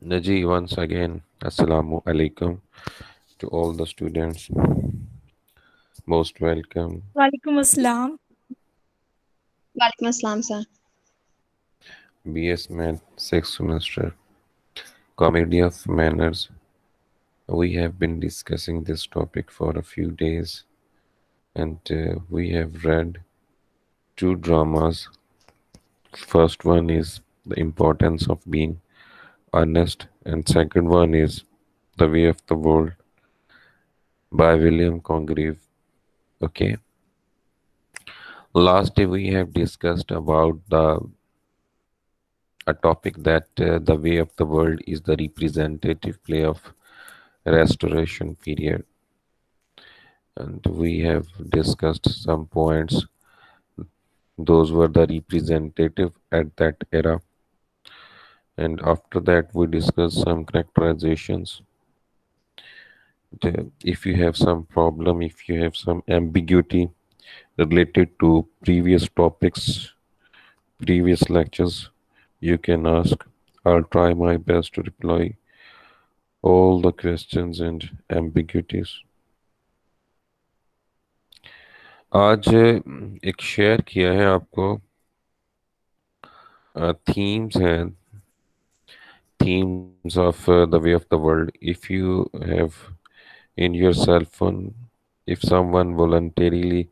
Naji, once again, Assalamu alaikum to all the students. Most welcome. वालेकुम अस्सलाम। Walaikum Assalam, sir. BS Math, 6th semester, Comedy of Manners. We have been discussing this topic for a few days and we have read two dramas. First one is The Importance of Being Honest, and second one is The Way of the World by William Congreve. Okay. Last day we have discussed about a topic that the way of the world is the representative play of restoration period, and we have discussed some points. Those were the representative at that era, and after that we discussed some characterizations. If you have some problem, if you have some ambiguity related to previous topics, previous lectures, you can ask. I'll try my best to reply all the questions and ambiguities. आज एक share किया है आपको themes हैं themes of the way of the world. If you have in your cell phone, if someone voluntarily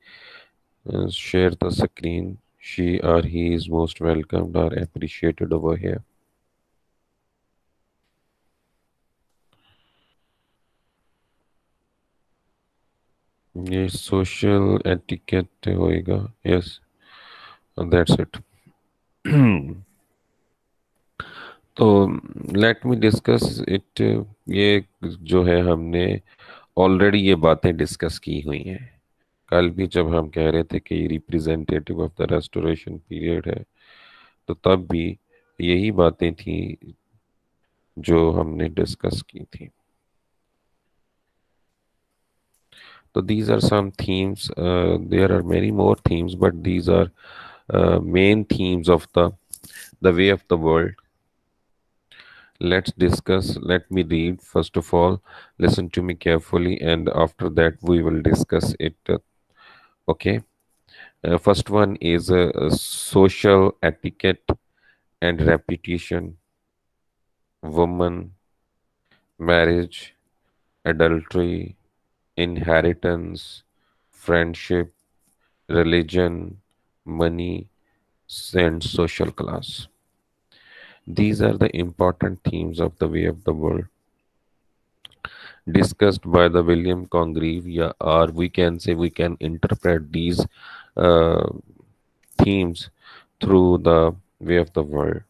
share the screen, she or he is most welcomed or appreciated over here. ये social etiquette होएगा. Yes, that's it. तो let me discuss it. ये जो है हमने already ये बातें discuss की हुई हैं कल भी, जब हम कह रहे थे कि ये representative of the restoration period है, तो तब भी यही बातें थी जो हमने डिस्कस की थी. तो these are some themes. There are many more themes, but these are main themes of the way of the world. Let's discuss. Let me read. First of all, listen to me carefully, and after that, we will discuss it. Okay. First one is social etiquette and reputation, woman, marriage, adultery, inheritance, friendship, religion, money, and social class. These are the important themes of the way of the world discussed by the William Congreve, yeah, or we can say we can interpret these uh, themes through the way of the world.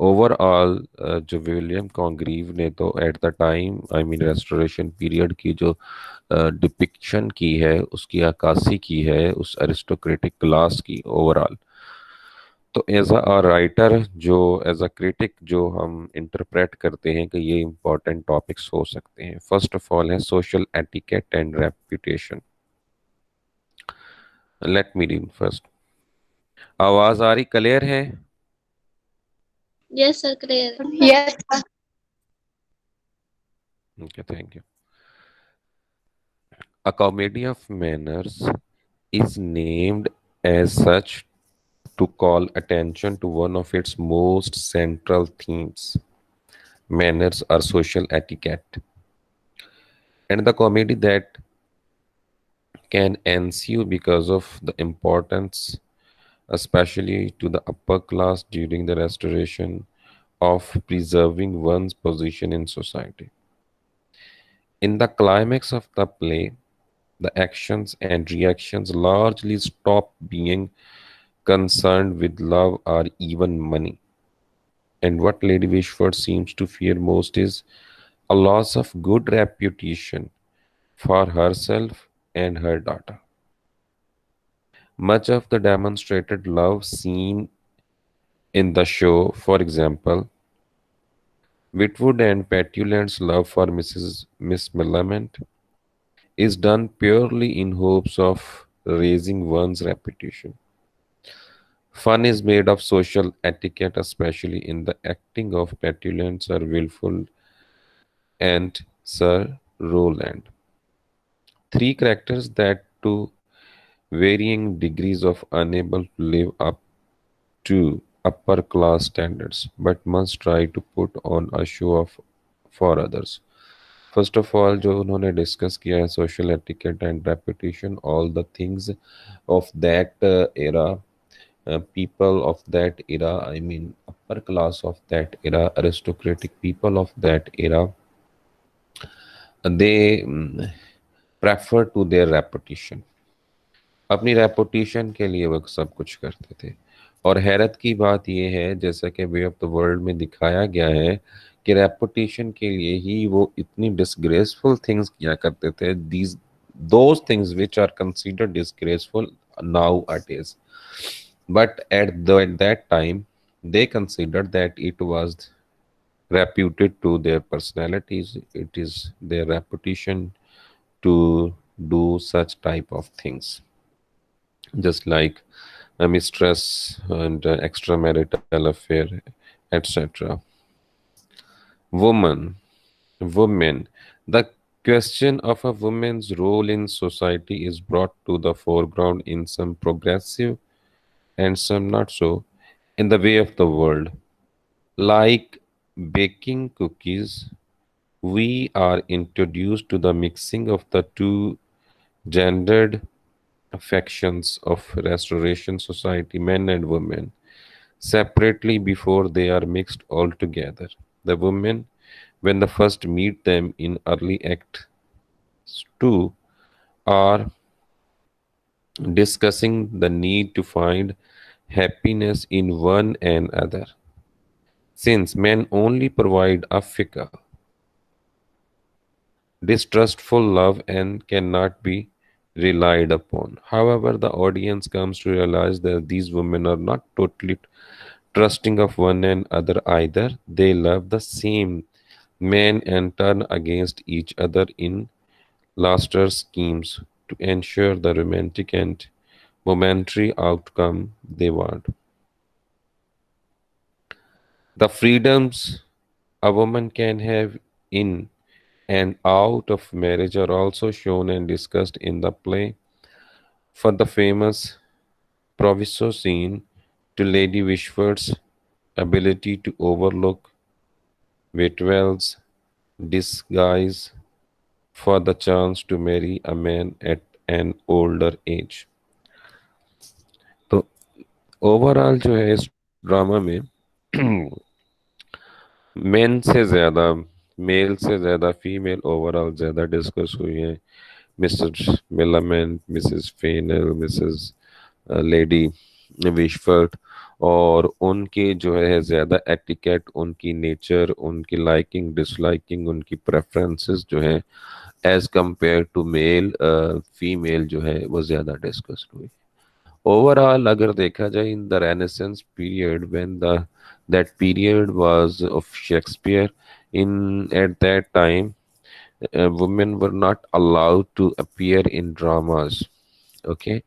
Overall जो William Congreve ने तो eight the time I mean restoration period की जो depiction की है, उसकी अक्कासी की है उस अरिस्टोक्रेटिक क्लास की ओवरऑल, तो एज अ राइटर, जो एज अ क्रिटिक जो हम इंटरप्रेट करते हैं कि ये इंपॉर्टेंट टॉपिक्स हो सकते हैं. फर्स्ट ऑफ ऑल है social etiquette and reputation. Let me read first. आवाज आ रही, क्लियर है? Yes, sir, clear. Yes, sir. Okay, thank you. A comedy of manners is named as such to call attention to one of its most central themes. Manners are social etiquette, and the comedy that can ensue because of the importance, especially to the upper class during the restoration, of preserving one's position in society. In the climax of the play, the actions and reactions largely stop being concerned with love or even money. And what Lady Wishford seems to fear most is a loss of good reputation for herself and her daughter. Much of the demonstrated love seen in the show, for example, Whitwood and Petulant's love for Miss Millamant, is done purely in hopes of raising one's reputation. Fun is made of social etiquette, especially in the acting of petulant Sir Wilful and Sir Roland. Three characters that, to varying degrees, of unable to live up to upper class standards, but must try to put on a show of for others. First of all जो उन्होंने discuss किया है social etiquette and reputation all the things of that era people of that era, I mean upper class of that era, aristocratic people of that era, they prefer to their reputation. अपनी reputation के लिए वो सब कुछ करते थे। और हैरत की बात यह है, जैसा कि वे ऑफ द वर्ल्ड में दिखाया गया है, कि रेपुटेशन के लिए ही वो इतनी डिसग्रेसफुल थिंग्स किया करते थे, these those things which are considered disgraceful nowadays, but at that time they considered that it was reputed to their personalities, it is their reputation to do such type of things, just like a mistress and extramarital affair, etc. Woman, women. The question of a woman's role in society is brought to the foreground in some progressive and some not so, in the way of the world. Like baking cookies, we are introduced to the mixing of the two gendered factions of Restoration Society, men and women, separately before they are mixed altogether. The women, when the first meet them in early Act 2, are discussing the need to find happiness in one another, since men only provide a fickle, distrustful love and cannot be relied upon. However, the audience comes to realize that these women are not totally trusting of one another either. They love the same men and turn against each other in luster schemes to ensure the romantic and momentary outcome they want. The freedoms a woman can have in and out of marriage are also shown and discussed in the play. For the famous Proviso scene, to Lady Wishford's ability to overlook Whitwell's disguise for the chance to marry a man at an older age. तो overall जो है इस drama में main से ज़्यादा mail से ज़्यादा female overall ज़्यादा डिस्कस हुई है। Mr Millamant, Mrs Fainall, Mrs lady Wishfort, और उनके जो है ज़्यादा एटिकेट, उनकी नेचर, उनकी लाइकिंग डिसलाइकिंग, उनकी प्रेफरेंसेस जो है as compare to male female जो है वो ज़्यादा डिस्कस हुई। ओवरऑल अगर देखा जाए in the renaissance period, when the that period was of Shakespeare, in at that time women were not allowed to appear in dramas, okay,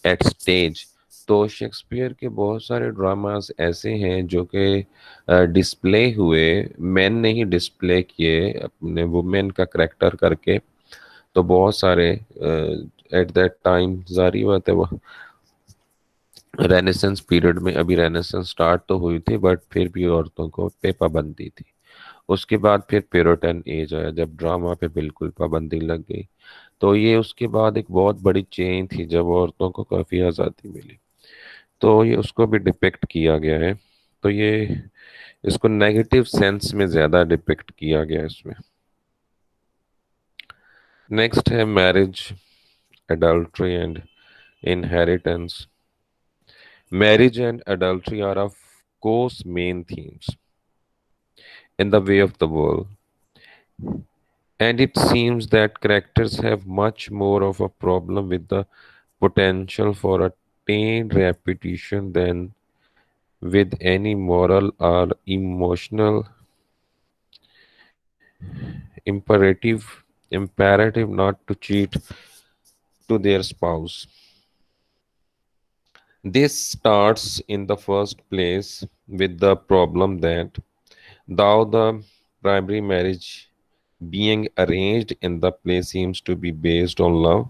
at stage. तो Shakespeare के बहुत सारे ड्रामास ऐसे हैं जो कि डिस्प्ले हुए, मैन ने ही डिस्प्ले किए अपने वुमेन का करेक्टर करके। तो बहुत सारे एट दैट टाइम, जारी बात है वो रेनेसेंस पीरियड में, अभी रेनेसेंस स्टार्ट तो हुई थी बट फिर भी औरतों को पे पाबंदी थी। उसके बाद फिर प्योरिटन एज आया जब ड्रामा पे बिल्कुल पाबंदी लग गई। तो ये उसके बाद एक बहुत बड़ी चेंज थी जब औरतों को काफ़ी आज़ादी मिली। तो ये उसको भी डिपिक्ट किया गया है। तो ये इसको नेगेटिव सेंस में ज़्यादा डिपिक्ट किया गया है इसमें। नेक्स्ट है marriage, adultery and inheritance. Marriage and adultery are of course main themes in the way of the world, and it seems that characters have much more of a problem with the potential for a tainted reputation than with any moral or emotional imperative not to cheat to their spouse. This starts in the first place with the problem that though the primary marriage being arranged in the play seems to be based on love,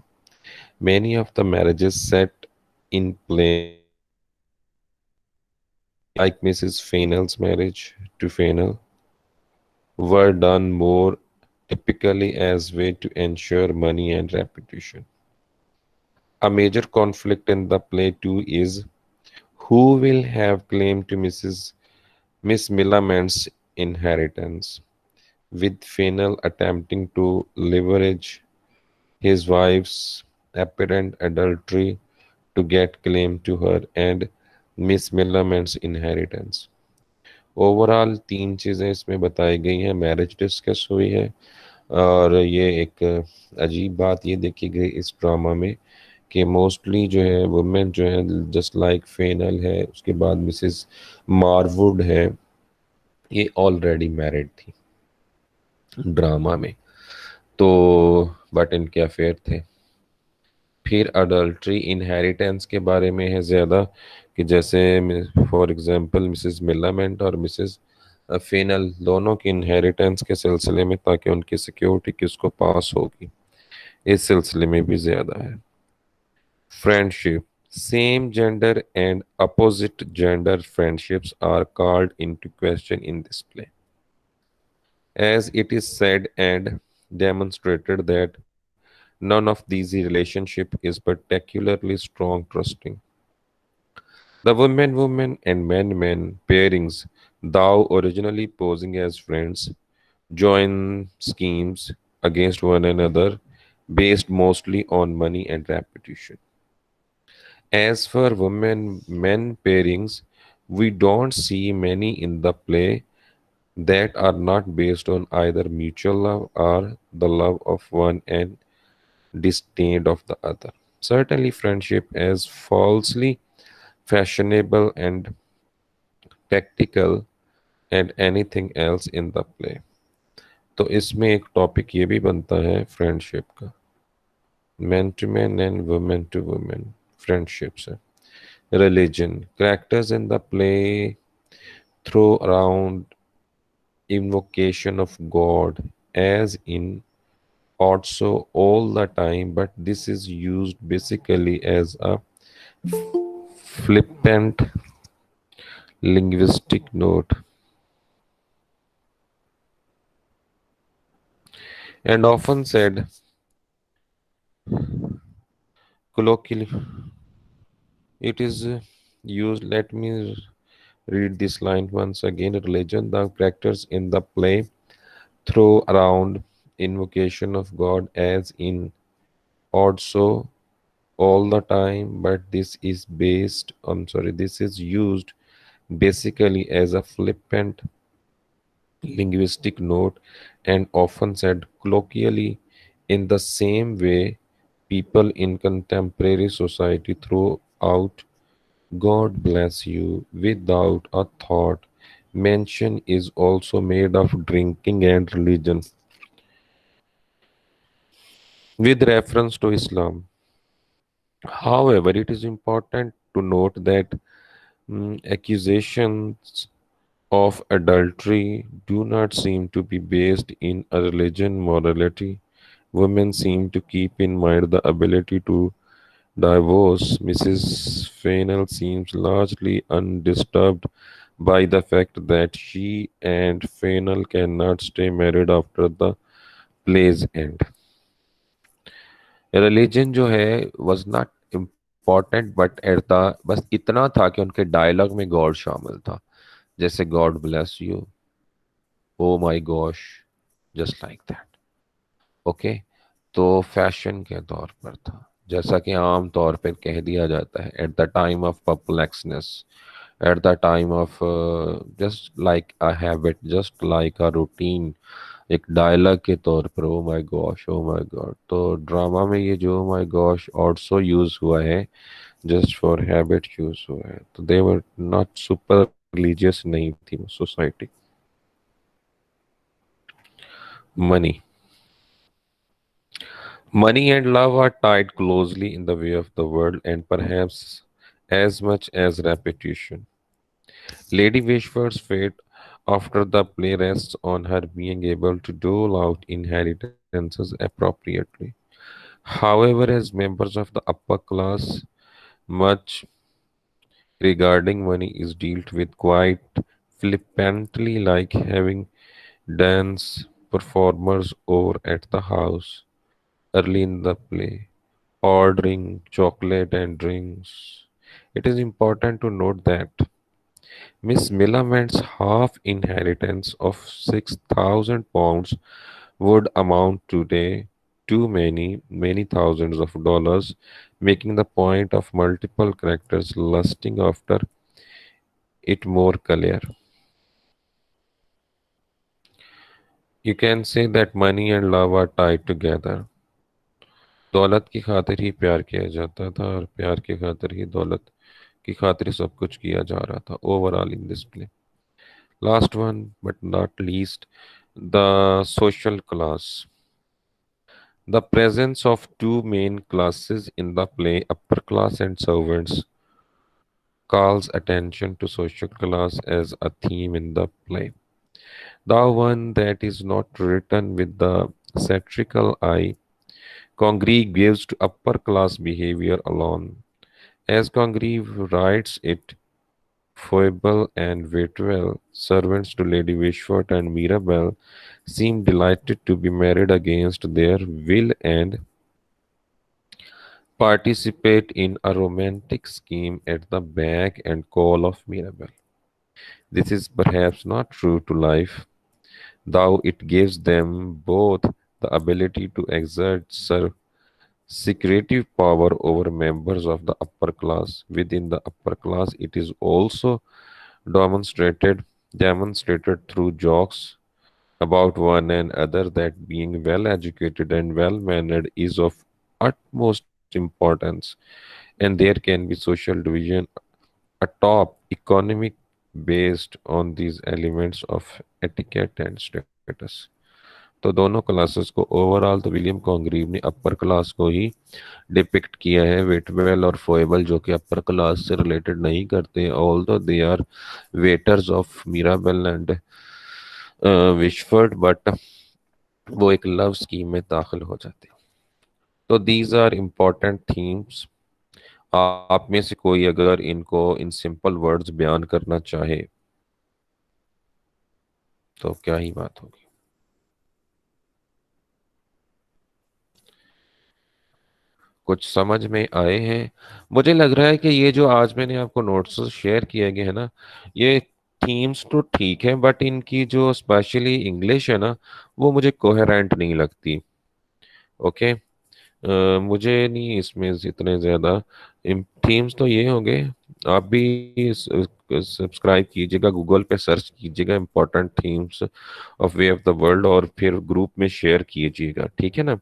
many of the marriages set in play, like Mrs. Fainall's marriage to Fainall, were done more typically as way to ensure money and reputation. A major conflict in the play too is who will have claim to Miss Millament's inheritance, with Fainall attempting to leverage his wife's apparent adultery to get claim to her and Miss Millament's inheritance. Overall तीन चीज़ें इसमें बताई गई हैं, marriage discuss हुई है और ये एक अजीब बात ये देखी गई इस ड्रामा में कि मोस्टली जो है वुमेन जो है जस्ट लाइक फेनल है, उसके बाद मिसेस मारवुड है, ये ऑलरेडी मैरिड थी ड्रामा में। तो बट इनके अफेयर थे। फिर अडल्ट्री इनहेरिटेंस के बारे में है ज़्यादा कि जैसे फॉर एग्जांपल मिसेस मिलामेंट और मिसेस फेनल दोनों की इनहेरिटेंस के सिलसिले में ताकि उनकी सिक्योरिटी किसको पास होगी, इस सिलसिले में भी ज़्यादा है। Friendship, same gender and opposite gender friendships are called into question in this play, as it is said and demonstrated that none of these relationship is particularly strong trusting. The woman and man pairings, though originally posing as friends, join schemes against one another based mostly on money and reputation. As for women men pairings, we don't see many in the play that are not based on either mutual love or the love of one and disdain of the other. Certainly, friendship as falsely fashionable and tactical and anything else in the play. तो इसमें एक topic ये भी बनता है friendship का, man to man and women to women friendships है। Religion, characters in the play throw around invocation of God as in also all the time, but this is used basically as a flippant linguistic note and often said colloquially. It is used. Let me read this line once again. Religion, the characters in the play throw around invocation of God as in also all the time, but this is used basically as a flippant linguistic note and often said colloquially in the same way people in contemporary society throw out God bless you without a thought. Mention is also made of drinking and religion with reference to Islam. However, it is important to note that accusations of adultery do not seem to be based in a religion morality. Women seem to keep in mind the ability to divorce. Mrs. Fainall seems largely undisturbed by the fact that she and Fainall cannot stay married after the play's end. Religion जो है was not important but at the bus इतना था कि उनके dialogue में God शामिल था, जैसे God bless you, oh my gosh, just like that. Okay, तो फैशन के तौर पर था, जैसा कि आम तौर पर कह दिया जाता है at the time of perplexness, at the time of just like a habit, just like a routine, एक डायलॉग के तौर पर oh my gosh, oh my God. तो ड्रामा में ये जो oh my gosh also use हुआ है, जस्ट फॉर हैबिट यूज हुआ है। तो they were not super religious नहीं थी वो society. Money, money and love are tied closely in the way of the world, and perhaps as much as repetition. Lady Wishford's fate after the play rests on her being able to dole out inheritances appropriately. However, as members of the upper class, much regarding money is dealt with quite flippantly, like having dance performers over at the house early in the play, ordering chocolate and drinks. It is important to note that Miss Millament's half inheritance of £6,000 would amount today to many thousands of dollars, making the point of multiple characters lusting after it more clear. You can say that money and love are tied together. दौलत की खातिर ही प्यार किया जाता था और प्यार की खातिर ही दौलत की खातिर सब कुछ किया जा रहा था overall in this play. Last one, but not least, the social class. The presence of two main classes in the play, upper class and servants, calls attention to social class as a theme in the play. The one that is not written with the satirical eye, Congreve gives to upper class behavior alone. As Congreve writes it, Foible and Waitwell, servants to Lady Wishfort and Mirabelle, seem delighted to be married against their will and participate in a romantic scheme at the beck and call of Mirabelle. This is perhaps not true to life, though it gives them both the ability to exert secretive power over members of the upper class. Within the upper class, it is also demonstrated through jokes about one another that being well educated and well mannered is of utmost importance, and there can be social division atop economic based on these elements of etiquette and status. तो दोनों classes को overall तो William Congreve ने upper class को ही depict किया है. वेटवेल और फोएबल जो कि अपर क्लास से रिलेटेड नहीं करते, although they are waiters of Mirabell and Wishfort, but वो एक लव स्कीम में दाखिल हो जाते हैं. तो दीज आर इम्पोर्टेंट थीम्स. आप में से कोई अगर इनको इन सिंपल वर्ड्स बयान करना चाहे तो क्या ही बात होगी. कुछ समझ में आए हैं? मुझे लग रहा है कि ये जो आज मैंने आपको नोट्स शेयर किए गए हैं ना, ये थीम्स तो ठीक है, बट इनकी जो स्पेशली इंग्लिश है ना, वो मुझे कोहेरेंट नहीं लगती. ओके. मुझे नहीं इसमें इतने ज़्यादा थीम्स तो ये होंगे. आप भी सब्सक्राइब कीजिएगा, गूगल पे सर्च कीजिएगा important themes of way of the world और फिर ग्रुप में शेयर कीजिएगा, ठीक है ना.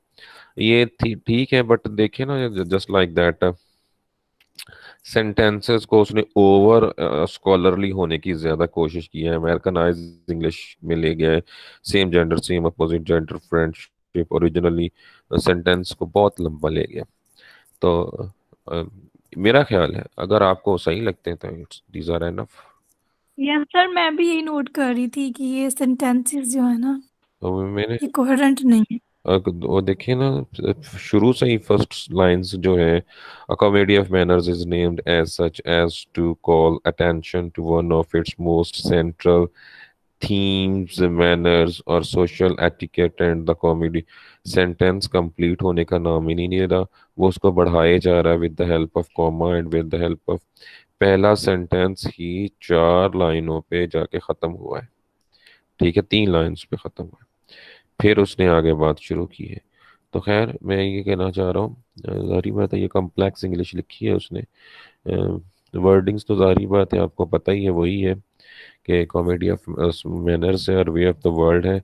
ये ठीक है, बट देखिए ना, जस्ट लाइक दैट सेंटेंसेस को उसने ओवर स्कॉलरली होने की ज्यादा कोशिश की है, अमेरिकनाइज इंग्लिश में ले गया है. Same gender same opposite gender friendship originally sentence को बहुत लंबा ले गया. तो अ, मेरा ख्याल है अगर आपको सही लगते हैं तो it's these are enough. Yes sir, मैं भी यही नोट कर रही थी कि ये सेंटेंसेस जो है ना, तो मैंने ये कोहेरेंट नहीं है. वो देखिए ना, शुरू से ही फर्स्ट लाइंस जो है, a comedy of manners is named as such as to call attention to one of its most central themes manners और social etiquette and the comedy. Sentence complete होने का नाम ही नहीं ले रहा, वो उसको बढ़ाए जा रहा है with the help of comma and with the help of. पहला सेंटेंस ही 4 लाइनों पे जाके ख़त्म हुआ है, ठीक है, 3 लाइन्स पे ख़त्म हुआ है, फिर उसने आगे बात शुरू की है. तो खैर मैं ये कहना चाह रहा हूँ, जाहिर बात है ये कॉम्प्लेक्स इंग्लिश लिखी है उसने. वर्डिंग्स तो जाहिर बात है आपको पता ही है, वही है कि कॉमेडी ऑफ मैनर्स है और वे ऑफ द वर्ल्ड है.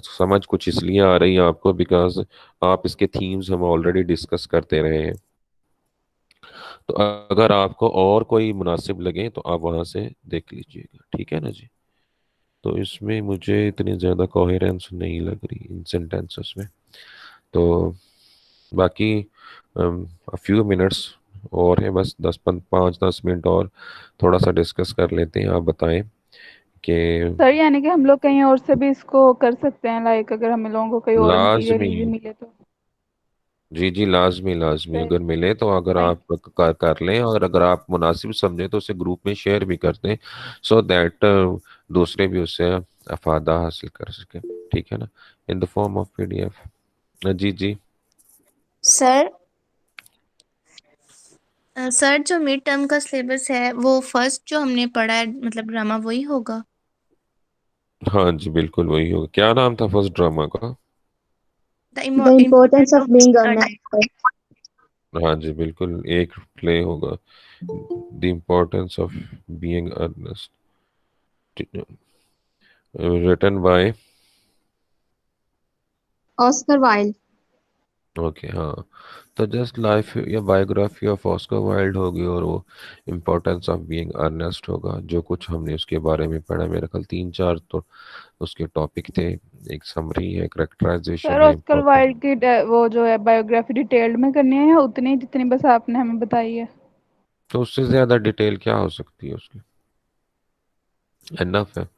समझ कुछ इसलिए आ रही है आपको बिकॉज आप इसके थीम्स हम ऑलरेडी डिस्कस करते रहे हैं. तो अगर आपको और कोई मुनासिब लगे तो आप वहाँ से देख लीजिएगा, ठीक है ना जी. तो इसमें मुझे इतनी ज़्यादा कोहेरेंस नहीं लग रही इन सेंटेंसेस में. तो बाकी a few minutes और है बस 5-10 मिनट और थोड़ा सा डिस्कस कर लेते हैं। आप बताएं कि सर यानी कि हम लोग कहीं और से भी इसको कर सकते हैं, लाइक अगर हम लोगों को कोई और मटेरियल लाजमी, इजी मिले तो। जी जी, लाजमी लाजमी, सर अगर मिले तो अगर थैंक आप कर लें, और अगर आप मुनासिब समझें तो उसे ग्रुप में शेयर भी कर दें, सो दैट दूसरे भी उससे अफादा हासिल कर सकें। ठीक है ना, in the form of PDF। जी जी। सर सर जो मिड टर्म का सिलेबस है वो फर्स्ट जो हमने पढ़ा है मतलब ड्रामा वही होगा? हाँ जी, बिल्कुल वही होगा। क्या नाम था फर्स्ट ड्रामा का? The The importance importance of of being being honest. हाँ जी, बिल्कुल एक प्ले होगा, the importance of being earnest, written by. Oscar Wilde. Okay हाँ, तो जस्ट लाइफ या बायोग्राफी ऑफ ऑस्कर वाइल्ड होगी, और वो इम्पोर्टेंस ऑफ बीइंग अर्नेस्ट होगा। जो कुछ हमने उसके बारे में पढ़ा, मेरे ख्याल 3-4 तो उसके टॉपिक थे। एक समरी है, सर करेक्टराइजेशन है, ऑस्कर इम्पोर्टेंस। वाइल्ड की वो जो है बायोग्राफी डिटेल्ड में करनी है या उतनी जितनी बस आपने हमें बताई है? तो उससे ज़्यादा डिटेल क्या हो सकती है उसकी, एनफ है।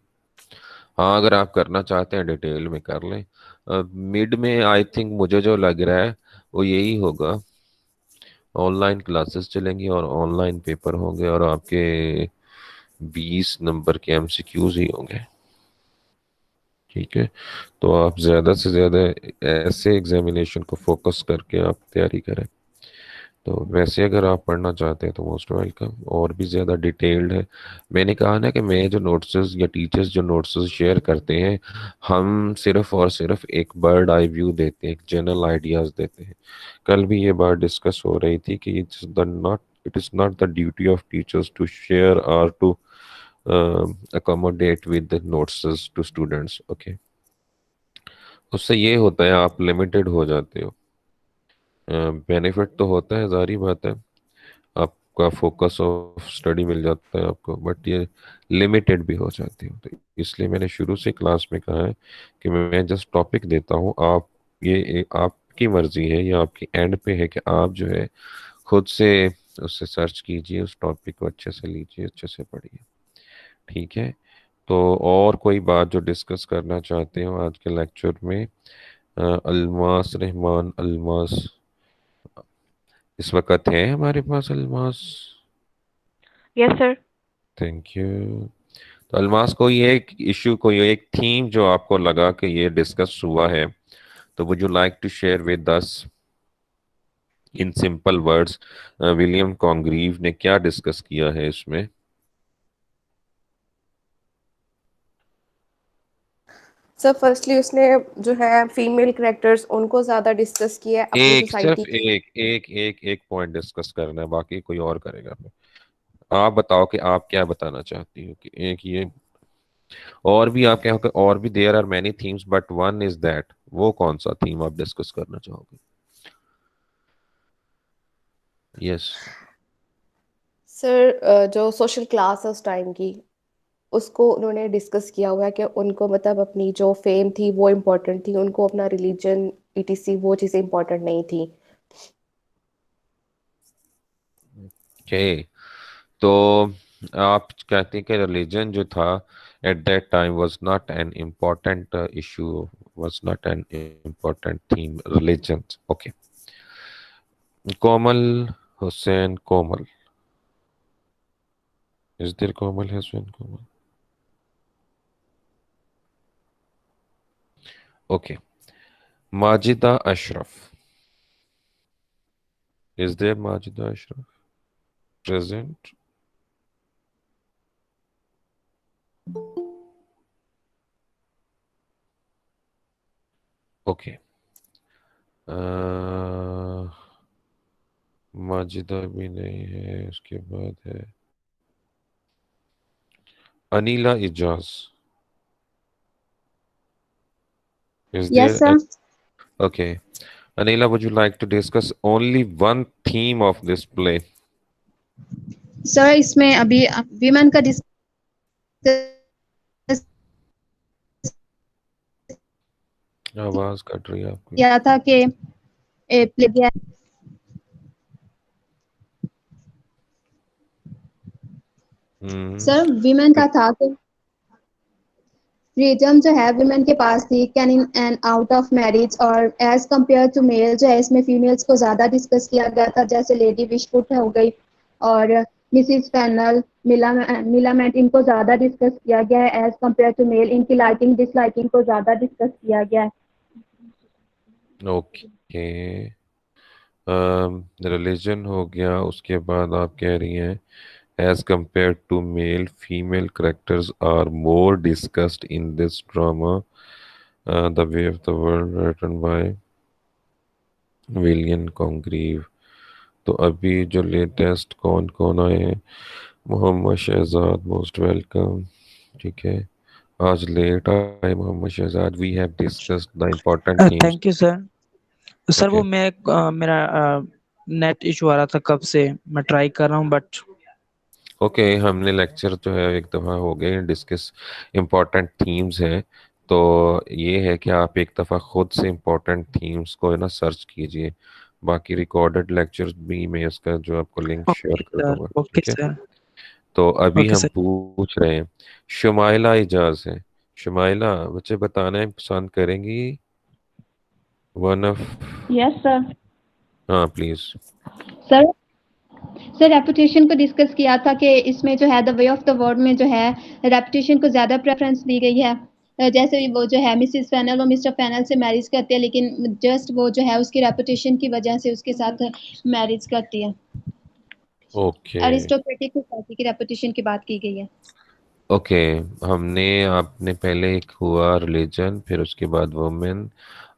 हाँ, अगर आप करना चाहते हैं डिटेल में कर लें। मिड में आई थिंक मुझे जो लग रहा है वो यही होगा, ऑनलाइन क्लासेस चलेंगी और ऑनलाइन पेपर होंगे, और आपके 20 नंबर के MCQs ही होंगे। ठीक है, तो आप ज़्यादा से ज़्यादा ऐसे एग्जामिनेशन को फोकस करके आप तैयारी करें। तो वैसे अगर आप पढ़ना चाहते हैं तो मोस्ट वेलकम, और भी ज़्यादा डिटेल्ड है। मैंने कहा ना कि मैं जो नोट्स या टीचर्स जो नोट्स शेयर करते हैं, हम सिर्फ और सिर्फ एक बर्ड आई व्यू देते हैं, एक जनरल आइडियाज़ देते हैं। कल भी ये बात डिस्कस हो रही थी कि it is not the duty of teachers to share और to accommodate with the notes to students। Okay, उससे ये होता है आप लिमिटेड हो जाते हो। बेनिफिट तो होता है, जारी बात है, आपका फोकस ऑफ स्टडी मिल जाता है आपको, बट ये लिमिटेड भी हो जाती है। तो इसलिए मैंने शुरू से क्लास में कहा है कि मैं जस्ट टॉपिक देता हूँ, आप आपकी मर्जी है या आपकी एंड पे है कि आप जो है खुद से उससे सर्च कीजिए, उस टॉपिक को अच्छे से लीजिए, अच्छे से पढ़िए। ठीक है, तो और कोई बात जो डिस्कस करना चाहते हो आज के लेक्चर में? अल्मास रहमान अल्मास इस वक्त है हमारे पास? Almas, yes sir. Thank you. तो अल्मास, कोई एक इशू, कोई एक थीम जो आपको लगा कि ये डिस्कस हुआ है, तो would you like to share with us in simple words? William Congreve ने क्या डिस्कस किया है इसमें? सर फर्स्टली उसने जो है फीमेल करेक्टर्स उनको ज़्यादा डिस्कस किया है अपनी एक सोसाइटी सिर्फ की। एक पॉइंट डिस्कस करना है, बाकी कोई और करेगा फिर। आप बताओ कि आप क्या बताना चाहती हो, कि एक ये, और भी आप क्या, और भी there are many themes but one is that, वो कौन सा थीम आप डिस्कस करना चाहोगे? यस। सर जो सोशल क्लास है उस टाइम की उसको उन्होंने डिस्कस किया हुआ है कि उनको मतलब अपनी जो फेम थी वो इम्पोर्टेंट थी, उनको अपना रिलीजन ETC वो चीज़ें इम्पोर्टेंट नहीं थी। ओके, तो आप कहते हैं कि रिलीजन जो था at that time was not an important issue, was not an important theme, religion. Okay, Komal Hussain Komal, is there Komal Hussain Komal? Okay, Majida Ashraf, is there Majida Ashraf present? Okay, Majida भी नहीं है, उसके बाद है Anila Ijaz, is Yes, there? sir. Okay, Anila, would you like to discuss only one theme of this play? Sir इसमें अभी women का discuss आवाज कट रही है आपकी। किया था कि प्ले गया सर विमेन का था कि फ्रीडम जो है विमेन के पास थी can in and out of marriage, और एज कंपेयर टू मेल जो है इसमें फीमेल्स को ज्यादा डिस्कस किया गया था, जैसे लेडी विशफुट हो गई और मिसिस फैनल, मिलामेंट, इनको ज्यादा डिस्कस किया गया है एज कंपेयर टू मेल। इनकी लाइकिंग डिसलाइकिंग को ज्यादा डिस्कस किया गया है। ओके, रिलीजन हो गया, उसके बाद आप कह रही हैं as compare to male female characters are more discussed in this drama, the way of the world written by William Congreve. तो अभी जो लेटेस्ट कौन कौन आए हैं, मोहम्मद शहजाद, मोस्ट वेलकम। ठीक है, आज लेट आए Mohammad Shahzad. We have discussed the important themes. Thank you sir. Sir okay वो मेरा नेट इशू आ रहा था कब से, मैं ट्राई कर रहा हूँ बट ओके, हमने लेक्चर जो है एक दफ़ा हो गए डिस्कस, इम्पोर्टेंट थीम्स हैं। तो ये है कि आप एक दफ़ा खुद से इम्पोर्टेंट थीम्स को है ना सर्च कीजिए। बाकी रिकॉर्डेड लेक्चर भी मैं इसका जो आपको लिंक शेयर ओके कर सर, दूंगा। ओके ठीक है, सर, तो अभी ओके हम सर। पूछ रहे हैं, शुमाइला इजाज है। शुमाइला, बच्चे बताना है पसंद करेंगी वन ऑफ। Yes sir. हाँ प्लीज। सर सर रेपुटेशन को डिस्कस किया था कि इसमें जो है the way of the word में जो है रेपुटेशन को ज़्यादा प्रेफरेंस दी गई है। जैसे वो जो है मिसिस फैनल वो मिस्टर फैनल से मैरिज करती है, लेकिन जस्ट वो जो है उसकी रेपुटेशन की वजह से उसके साथ मैरिज करती है। ओके अरिस्टोक्रेटिक सोसाइटी की रेपुटेशन की बात की गई है। ओके, हमने आपने पहले एक हुआ रिलीजन, फिर उसके बाद वुमेन।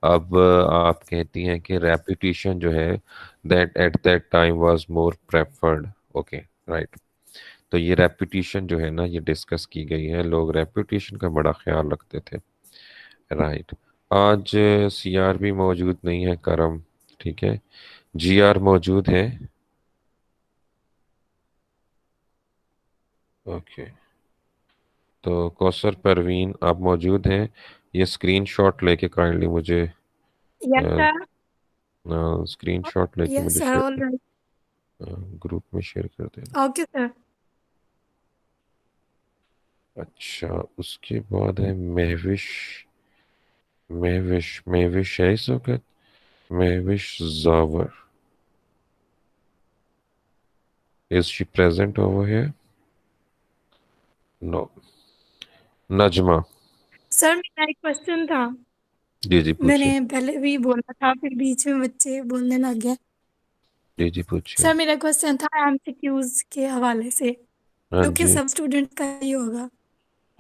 अब आप कहती हैं कि रेपुटेशन जो है that at that time was more preferred. Okay, right. तो ये रेपुटेशन जो है ना ये डिस्कस की गई है, लोग रेपुटेशन का बड़ा ख्याल रखते थे। राइट। आज सीआर भी मौजूद नहीं है, करम। ठीक है, जीआर मौजूद है। ओके, तो कौसर परवीन आप मौजूद हैं। ये स्क्रीनशॉट लेके काइंडली मुझे यस सर। स्क्रीनशॉट लेके यस मुझे सर, ऑल राइट। ग्रुप में शेयर कर देना। Okay sir. अच्छा, उसके बाद है महविश। महविश महविश है इस वक्त। Mahvish Jawar, is she present over here? No. Najma. Sir मेरा एक क्वेश्चन था। जी जी मैंने पूछिए। पहले भी बोला था, फिर बीच में बच्चे बोलने लग गए। जी जी पूछिए। सर मेरा क्वेश्चन था एमसीक्यूज के हवाले से, हाँ जो कि जी, सब स्टूडेंट का ही होगा।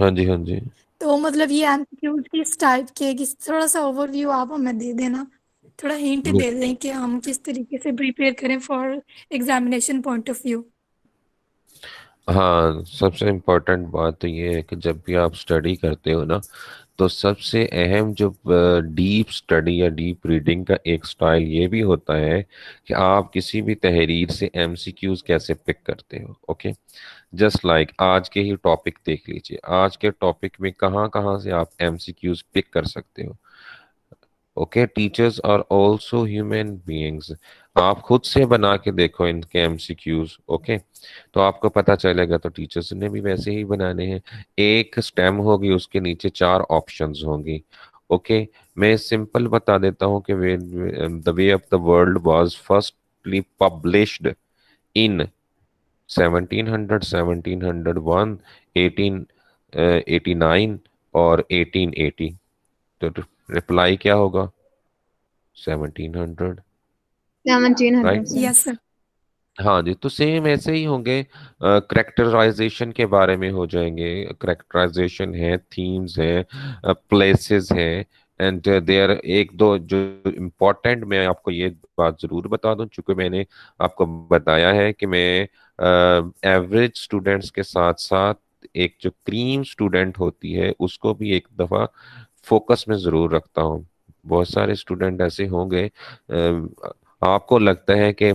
हाँ जी, हाँ जी। तो मतलब ये एमसीक्यूज किस टाइप के, किस थोड़ा सा ओवरव्यू आप हमें दे देना, थोड़ा हिंट दे दें कि हम किस तरीके से प्रिपेयर करें for examination point of view. हाँ, सबसे इम्पोर्टेंट बात तो ये है कि जब भी आप स्टडी करते हो ना, तो सबसे अहम जो डीप स्टडी या डीप रीडिंग का एक स्टाइल ये भी होता है कि आप किसी भी तहरीर से एमसीक्यूज कैसे पिक करते हो। ओके, जस्ट लाइक आज के ही टॉपिक देख लीजिए, आज के टॉपिक में कहाँ कहाँ से आप एमसीक्यूज पिक कर सकते हो। Okay, teachers are also human beings. आप खुद से बना के देखो इनके एमसीक्यूज। ओके, तो आपको पता चलेगा। तो टीचर्स ने भी वैसे ही बनाने हैं। एक स्टेम होगी, उसके नीचे 4 ऑप्शंस होंगी। ओके, मैं सिंपल बता देता हूँ कि the way of the world was firstly published in 1700, 1701, 1889 और 1880। तो रिप्लाई क्या होगा? 1700। 1700 राइट। सर। Yes sir. हाँ जी, तो सेम ऐसे ही होंगे। करेक्टराइजेशन के बारे में हो जाएंगे। करेक्टराइजेशन है, थीम्स है, प्लेसेस है, एंड देयर एक दो जो इम्पोर्टेंट, मैं आपको ये बात जरूर बता दूं, चूंकि मैंने आपको बताया है कि मैं एवरेज स्टूडेंट्स के साथ साथ एक जो क्रीम स्टूडेंट होती है उसको भी एक दफ़ा फोकस में ज़रूर रखता हूँ। बहुत सारे स्टूडेंट ऐसे होंगे, आपको लगता है कि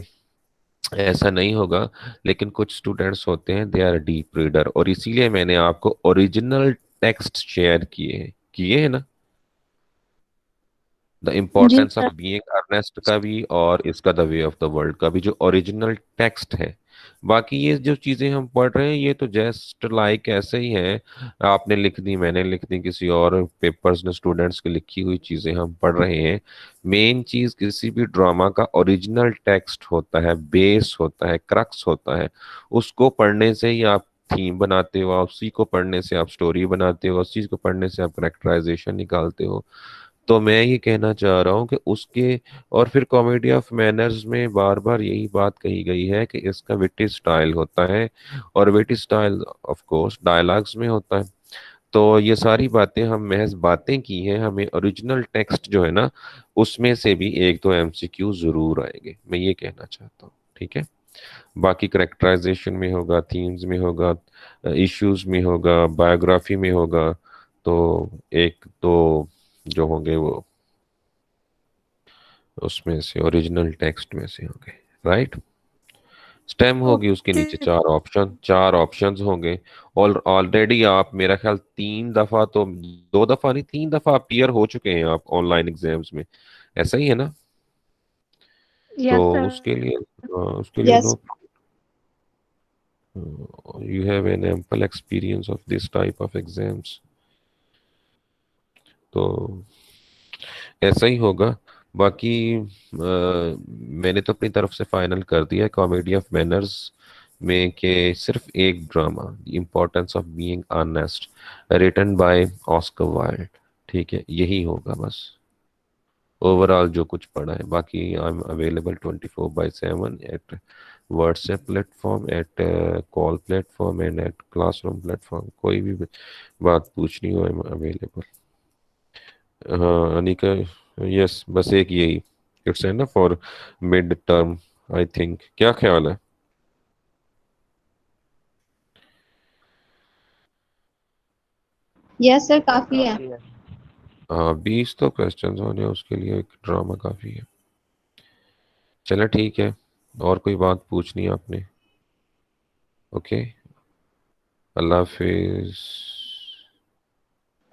ऐसा नहीं होगा, लेकिन कुछ स्टूडेंट्स होते हैं दे आर डीप रीडर, और इसीलिए मैंने आपको ओरिजिनल टेक्स्ट शेयर किए हैं ना। द जी importance of sir. Being earnest का भी, और इसका the way of the world का भी, जो ओरिजिनल टेक्स्ट है बाकी ये जो चीजें हम पढ़ रहे हैं ये तो जस्ट लाइक ऐसे ही है, आपने लिख दी मैंने लिख दी किसी और पेपर्स ने स्टूडेंट्स की लिखी हुई चीजें हम पढ़ रहे हैं। मेन चीज किसी भी ड्रामा का ओरिजिनल टेक्स्ट होता है, बेस होता है, क्रक्स होता है। उसको पढ़ने से ही आप थीम बनाते हो, आप उसी को पढ़ने से आप स्टोरी बनाते हो, उस चीज को पढ़ने से आप करेक्टराइजेशन निकालते हो। तो मैं ये कहना चाह रहा हूँ कि उसके, और फिर कॉमेडी ऑफ मैनर्स में बार बार यही बात कही गई है कि इसका विटी स्टाइल होता है, और witty style of course dialogues में होता है। तो ये सारी बातें हम महज बातें की हैं, हमें ओरिजिनल टेक्स्ट जो है ना उसमें से भी एक तो एमसीक्यू जरूर आएंगे, मैं ये कहना चाहता हूँ। ठीक है, बाकी करेक्टराइजेशन में होगा, थीम्स में होगा, इश्यूज में होगा, बायोग्राफी में होगा, तो एक तो जो होंगे वो उसमें से ओरिजिनल टेक्स्ट में से होंगे, राइट। स्टेम होगी उसके ओके। नीचे चार ऑप्शंस होंगे। और ऑलरेडी आप मेरा ख्याल 3 दफा तो, 2 दफा नहीं 3 दफा अपीयर हो चुके हैं आप ऑनलाइन एग्जाम्स में, ऐसा ही है ना। तो यस सर। उसके लिए Yes. No, you have an ample experience of this type of exams, तो ऐसा ही होगा। बाकी मैंने तो अपनी तरफ से फाइनल कर दिया कॉमेडी ऑफ मैनर्स में कि सिर्फ एक drama, importance of being honest, written by Oscar Wilde. ठीक है, यही होगा बस ओवरऑल जो कुछ पढ़ा है। बाकी I am available 24/7 at WhatsApp platform, at call platform and at classroom platform. कोई भी बात पूछनी हो आई एम अवेलेबल। हाँ अनिका, यस बस एक यही इट्स है ना for mid term, I think, क्या ख्याल है। Yes, sir, काफी है। हाँ 20 तो क्वेश्चंस होने उसके लिए एक ड्रामा काफी है। चलो ठीक है, और कोई बात पूछनी है आपने। ओके, अल्लाह हाफिज।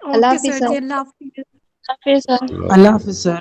अल्लाह ओके हाफिज सर सर। जी, अल्लाह हाफिज। फिर सर अल्लाह अल्लाह हाफिज सर।